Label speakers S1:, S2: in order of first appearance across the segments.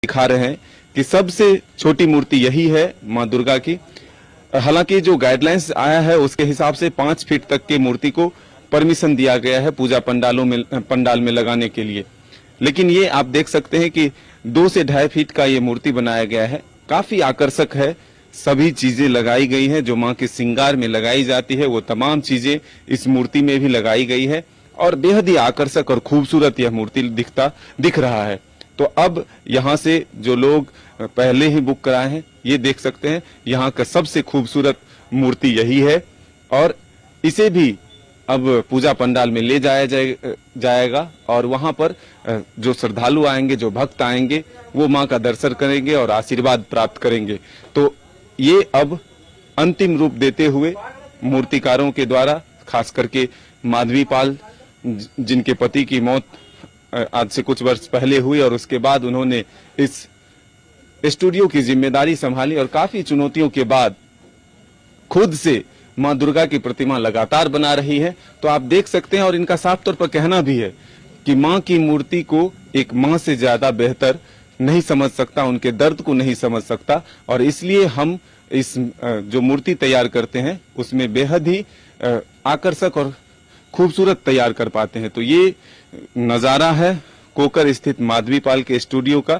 S1: दिखा रहे हैं कि सबसे छोटी मूर्ति यही है मां दुर्गा की। हालांकि जो गाइडलाइंस आया है उसके हिसाब से 5 फीट तक की मूर्ति को परमिशन दिया गया है पूजा पंडाल में लगाने के लिए, लेकिन ये आप देख सकते हैं कि 2 से 2.5 फीट का ये मूर्ति बनाया गया है। काफी आकर्षक है, सभी चीजें लगाई गई हैं जो मां के श्रृंगार में लगाई जाती है, वो तमाम चीजें इस मूर्ति में भी लगाई गई है और बेहद ही आकर्षक और खूबसूरत यह मूर्ति दिख रहा है। तो अब यहाँ से जो लोग पहले ही बुक कराए हैं ये देख सकते हैं, यहाँ का सबसे खूबसूरत मूर्ति यही है और इसे भी अब पूजा पंडाल में ले जाया जाएगा और वहां पर जो श्रद्धालु आएंगे, जो भक्त आएंगे, वो मां का दर्शन करेंगे और आशीर्वाद प्राप्त करेंगे। तो ये अब अंतिम रूप देते हुए मूर्तिकारों के द्वारा, खास करके माधवी पाल जिनके पति की मौत आज से कुछ वर्ष पहले हुई और उसके बाद उन्होंने इस स्टूडियो की जिम्मेदारी संभाली और काफी चुनौतियों के बाद खुद से मां दुर्गा की प्रतिमा लगातार बना रही है। तो आप देख सकते हैं और इनका साफ तौर पर कहना भी है कि मां की मूर्ति को एक मां से ज्यादा बेहतर नहीं समझ सकता, उनके दर्द को नहीं समझ सकता और इसलिए हम इस जो मूर्ति तैयार करते हैं उसमें बेहद ही आकर्षक और खूबसूरत तैयार कर पाते हैं। तो ये नजारा है कोकर स्थित माधवी पाल के स्टूडियो का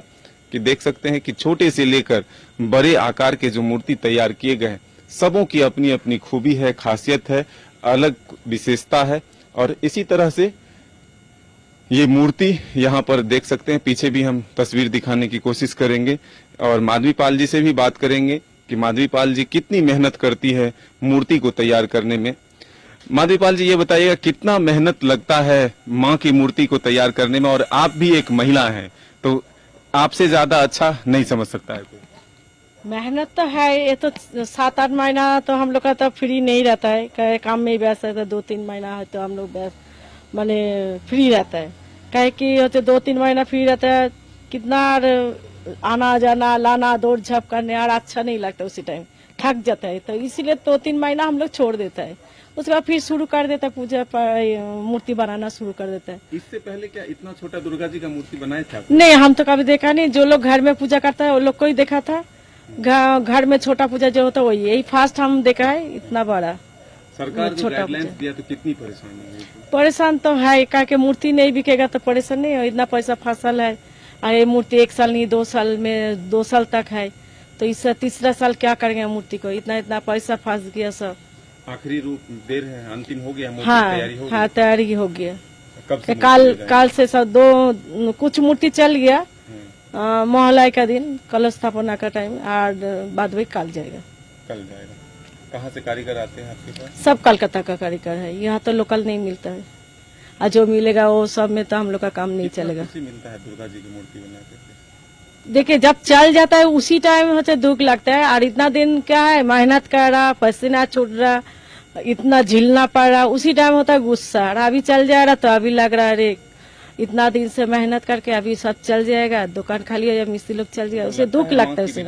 S1: कि देख सकते हैं कि छोटे से लेकर बड़े आकार के जो मूर्ति तैयार किए गए हैं सबों की अपनी अपनी खूबी है, खासियत है, अलग विशेषता है और इसी तरह से ये मूर्ति यहाँ पर देख सकते हैं। पीछे भी हम तस्वीर दिखाने की कोशिश करेंगे और माधवी पाल जी से भी बात करेंगे कि माधवी पाल जी कितनी मेहनत करती है मूर्ति को तैयार करने में। माधवी पाल जी, ये बताइएगा कितना मेहनत लगता है माँ की मूर्ति को तैयार करने में, और आप भी एक महिला हैं तो आपसे ज्यादा अच्छा नहीं समझ सकता है कोई।
S2: मेहनत तो है, ये तो 7-8 महीना तो हम लोग का तो फ्री नहीं रहता है, काम में ही व्यस्त रहता है। 2-3 महीना है तो हम लोग माने फ्री रहता है, कहे कि होते 2-3 महीना फ्री रहता है, कितना आना जाना लाना दौड़ झप करने और अच्छा नहीं लगता, उसी टाइम थक जाता है। तो इसीलिए 2-3 महीना हम लोग छोड़ देता है, उसके बाद फिर शुरू कर देता है, पूजा मूर्ति बनाना शुरू कर देता है।
S1: इससे पहले क्या इतना छोटा दुर्गा जी का मूर्ति बनाया था?
S2: नहीं, हम तो कभी देखा नहीं। जो लोग घर में पूजा करता है वो लोग को ही देखा था, घर में छोटा पूजा जो होता है वही, यही फास्ट हम देखा है। इतना बड़ा
S1: सरकार जो गाइडलाइंस दिया तो कितनी परेशानी है?
S2: परेशान तो है, क्या कि मूर्ति नहीं बिकेगा तो परेशान नहीं है, इतना पैसा फसल है। ये मूर्ति 1 साल नहीं 2 साल में 2 साल तक है, तो इस 3रा साल क्या करेंगे मूर्ति को, इतना पैसा फंस गया सब।
S1: आखिरी रूप देर है, अंतिम हो गया, मूर्ति तैयारी हो गई?
S2: हाँ, तैयारी हो गया।
S1: कब से
S2: काल से सब कुछ मूर्ति चल गया, मोहल्ला का दिन कलश स्थापना का टाइम और बाद में कल जाएगा। कहाँ से कारीगर आते हैं आपके पास? सब कलकत्ता का कारीगर है, यहाँ तो लोकल नहीं मिलता है, और जो मिलेगा वो सब में तो हम लोग का काम नहीं चलेगा।
S1: मिलता है दुर्गा जी की मूर्ति बनाते?
S2: देखिए, जब चल जाता है उसी टाइम होता दुख लगता है, और इतना दिन क्या है मेहनत कर रहा, पसीना छूट रहा, इतना झीलना पड़ रहा, उसी टाइम होता है गुस्सा। और अभी चल जा रहा तो अभी लग रहा है इतना दिन से मेहनत करके अभी सब चल जाएगा, दुकान खाली हो जाए, मिस्त्री लोग चल जाएगा, उसे दुख लगता है उसे।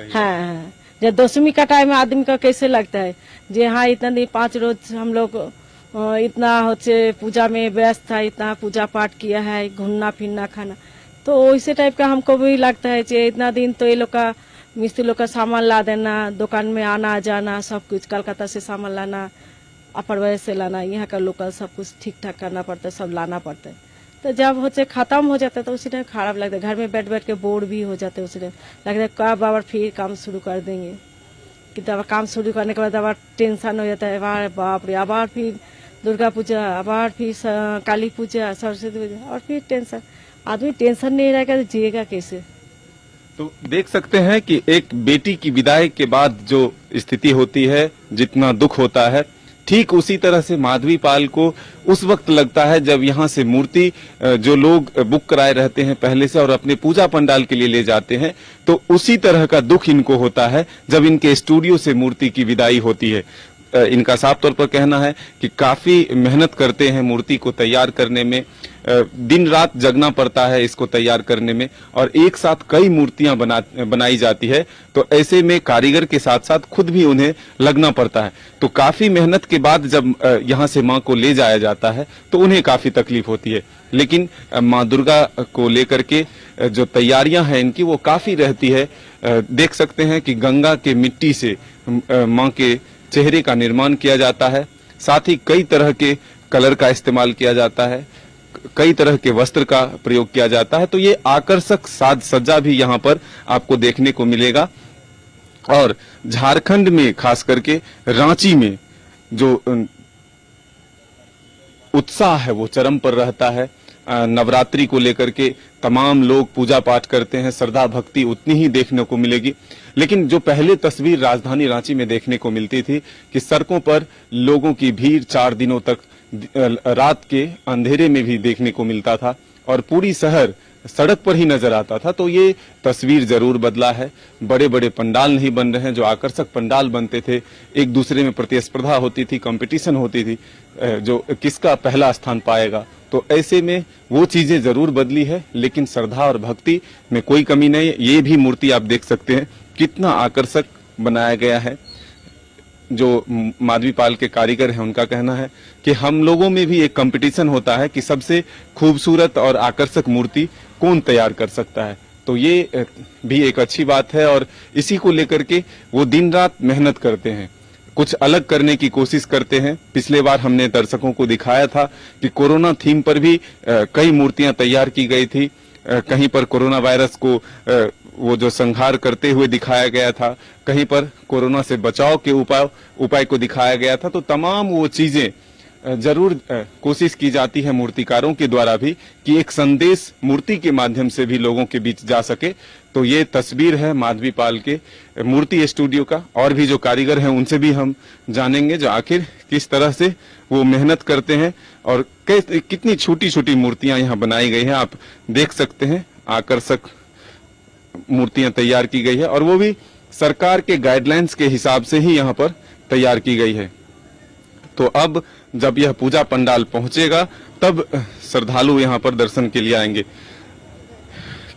S2: हाँ, जब 10वीं का टाइम आदमी का कैसे लगता है जी, हाँ इतना दिन 5 रोज हम लोग इतना होते पूजा में व्यस्त था, इतना पूजा पाठ किया है, घूमना फिरना खाना, तो इसी टाइप का हमको भी लगता है कि इतना दिन तो ये लोग का मिस्त्री लोग का सामान ला देना, दुकान में आना जाना, सब कुछ कलकत्ता से सामान लाना, अपर से लाना, यहाँ का लोकल सब कुछ ठीक ठाक करना पड़ता है, सब लाना पड़ता है। तो जब होते खत्म हो जाता है तो उसी टाइम खराब लगता है, घर में बैठ के बोर भी हो जाते हैं, उसी टाइम लगता है कब आबार फिर काम शुरू कर देंगे। कि तब काम शुरू करने के बाद आबार टेंशन हो जाता है, बाप रे आबार फिर दुर्गा पूजा, आबार फिर काली पूजा, सरस्वती पूजा, और फिर टेंशन। आदमी टेंशन नहीं रहेगा तो जिएगा कैसे?
S1: तो देख सकते हैं कि एक बेटी की विदाई के बाद जो स्थिति होती है, जितना दुख होता है, ठीक उसी तरह से माधवी पाल को उस वक्त लगता है जब यहाँ से मूर्ति जो लोग बुक कराए रहते हैं पहले से और अपने पूजा पंडाल के लिए ले जाते हैं, तो उसी तरह का दुख इनको होता है जब इनके स्टूडियो से मूर्ति की विदाई होती है। इनका साफ तौर पर कहना है कि काफी मेहनत करते हैं मूर्ति को तैयार करने में, दिन रात जगना पड़ता है इसको तैयार करने में, और एक साथ कई मूर्तियां बनाई जाती है, तो ऐसे में कारीगर के साथ साथ खुद भी उन्हें लगना पड़ता है। तो काफी मेहनत के बाद जब यहाँ से मां को ले जाया जाता है तो उन्हें काफी तकलीफ होती है, लेकिन मां दुर्गा को लेकर के जो तैयारियां हैं इनकी वो काफी रहती है। देख सकते हैं कि गंगा के मिट्टी से मां के चेहरे का निर्माण किया जाता है, साथ ही कई तरह के कलर का इस्तेमाल किया जाता है, कई तरह के वस्त्र का प्रयोग किया जाता है। तो ये आकर्षक साज सज्जा भी यहाँ पर आपको देखने को मिलेगा। और झारखंड में खास करके रांची में जो उत्साह है वो चरम पर रहता है। नवरात्रि को लेकर के तमाम लोग पूजा पाठ करते हैं, श्रद्धा भक्ति उतनी ही देखने को मिलेगी। लेकिन जो पहले तस्वीर राजधानी रांची में देखने को मिलती थी कि सड़कों पर लोगों की भीड़ 4 दिनों तक रात के अंधेरे में भी देखने को मिलता था और पूरी शहर सड़क पर ही नजर आता था, तो ये तस्वीर जरूर बदला है। बड़े बड़े पंडाल नहीं बन रहे हैं। जो आकर्षक पंडाल बनते थे, एक दूसरे में प्रतिस्पर्धा होती थी, कंपटीशन होती थी, जो किसका पहला स्थान पाएगा, तो ऐसे में वो चीजें जरूर बदली है। लेकिन श्रद्धा और भक्ति में कोई कमी नहीं है। ये भी मूर्ति आप देख सकते हैं कितना आकर्षक बनाया गया है। जो माधवीपाल के कारीगर हैं उनका कहना है कि हम लोगों में भी एक कंपटीशन होता है कि सबसे खूबसूरत और आकर्षक मूर्ति कौन तैयार कर सकता है। तो ये भी एक अच्छी बात है और इसी को लेकर के वो दिन रात मेहनत करते हैं, कुछ अलग करने की कोशिश करते हैं। पिछले बार हमने दर्शकों को दिखाया था कि कोरोना थीम पर भी कई मूर्तियां तैयार की गई थी। कहीं पर कोरोना वायरस को वो जो संहार करते हुए दिखाया गया था, कहीं पर कोरोना से बचाव के उपाय को दिखाया गया था। तो तमाम वो चीजें जरूर कोशिश की जाती है मूर्तिकारों के द्वारा भी कि एक संदेश मूर्ति के माध्यम से भी लोगों के बीच जा सके। तो ये तस्वीर है माधवीपाल के मूर्ति स्टूडियो का। और भी जो कारीगर हैं उनसे भी हम जानेंगे जो आखिर किस तरह से वो मेहनत करते हैं और कितनी छोटी छोटी मूर्तियां यहाँ बनाई गई हैं। आप देख सकते हैं आकर्षक मूर्तियां तैयार की गई है और वो भी सरकार के गाइडलाइंस के हिसाब से ही यहाँ पर तैयार की गई है। तो अब जब यह पूजा पंडाल पहुंचेगा तब श्रद्धालु यहाँ पर दर्शन के लिए आएंगे।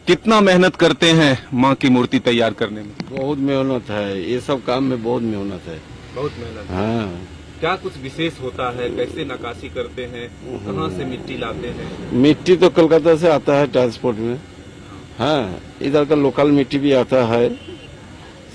S1: कितना मेहनत करते हैं माँ की मूर्ति तैयार करने में?
S3: बहुत मेहनत है, ये सब काम में बहुत मेहनत है।
S1: बहुत मेहनत।
S3: हाँ।
S1: क्या कुछ विशेष होता है? कैसे नक्काशी करते हैं? कहाँ से मिट्टी लाते हैं?
S3: मिट्टी तो कलकत्ता से आता है ट्रांसपोर्ट में। हाँ, इधर का लोकल मिट्टी भी आता है।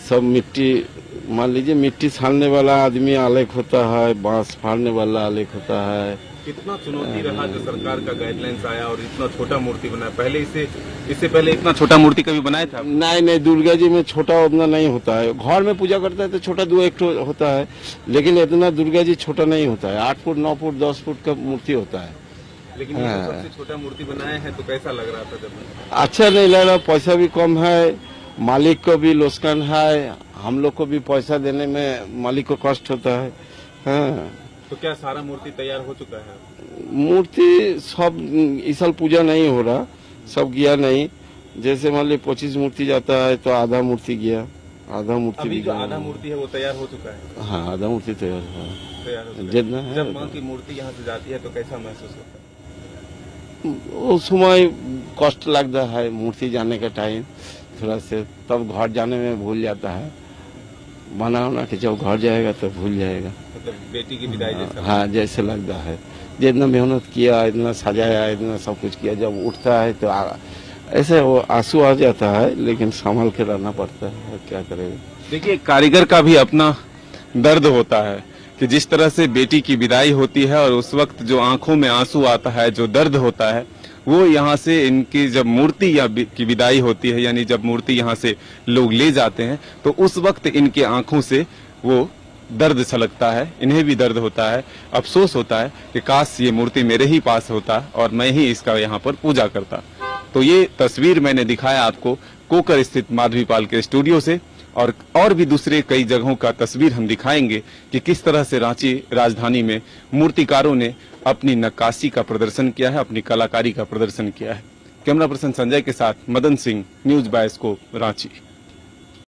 S3: सब मिट्टी, मान लीजिए मिट्टी छानने वाला आदमी अलग होता है, बांस फाड़ने वाला अलग होता है।
S1: कितना चुनौती रहा जो सरकार का गाइडलाइंस आया और इतना छोटा मूर्ति बनाया? पहले इससे पहले इतना छोटा मूर्ति कभी बनाया था?
S3: नहीं, दुर्गा जी में छोटा उतना नहीं होता है। घर में पूजा करता है तो छोटा 2-1 होता है, लेकिन इतना दुर्गा जी छोटा नहीं होता है। 8 फुट 9 फुट 10 फुट का मूर्ति होता है।
S1: लेकिन ये सबसे छोटा मूर्ति बनाया है तो कैसा लग रहा था? जब
S3: अच्छा नहीं लग रहा, पैसा भी कम है, मालिक को भी नुकसान है, हम लोग को भी पैसा देने में मालिक को कष्ट होता है। हाँ।
S1: तो क्या सारा मूर्ति तैयार हो चुका है?
S3: मूर्ति सब इस साल पूजा नहीं हो रहा, सब गया नहीं। जैसे मान ली 25 मूर्ति जाता है तो आधा मूर्ति गया, आधा मूर्ति
S1: अभी
S3: भी
S1: जो
S3: गया।
S1: आधा मूर्ति है वो तैयार हो चुका है?
S3: हाँ, आधा मूर्ति तैयार है।
S1: तैयार हो चुका है।
S3: जितना है
S1: जब माँ की मूर्ति यहाँ से जाती है तो कैसा महसूस होता है?
S3: उस समय कष्ट लगता है मूर्ति जाने का टाइम थोड़ा से, तब घर जाने में भूल जाता है। बना होना कि जब घर जाएगा तो भूल जाएगा।
S1: मतलब बेटी की विदाई जैसा?
S3: हाँ, जैसे लगता है। जितना मेहनत किया, इतना सजाया, इतना सब कुछ किया, जब उठता है तो ऐसे वो आंसू आ जाता है, लेकिन संभाल के रहना पड़ता है, क्या करेगा।
S1: देखिए, कारीगर का भी अपना दर्द होता है कि जिस तरह से बेटी की विदाई होती है और उस वक्त जो आंखों में आंसू आता है, जो दर्द होता है, वो यहाँ से इनकी जब मूर्ति की विदाई होती है, यानी जब मूर्ति यहाँ से लोग ले जाते हैं, तो उस वक्त इनके आंखों से वो दर्द छलकता है। इन्हें भी दर्द होता है, अफसोस होता है कि काश ये मूर्ति मेरे ही पास होता और मैं ही इसका यहाँ पर पूजा करता। तो ये तस्वीर मैंने दिखाया आपको कोकर स्थित माधवीपाल के स्टूडियो से, और भी दूसरे कई जगहों का तस्वीर हम दिखाएंगे कि किस तरह से रांची राजधानी में मूर्तिकारों ने अपनी नक्काशी का प्रदर्शन किया है, अपनी कलाकारी का प्रदर्शन किया है। कैमरा पर्सन संजय के साथ मदन सिंह, न्यूज बायस्कोप, रांची।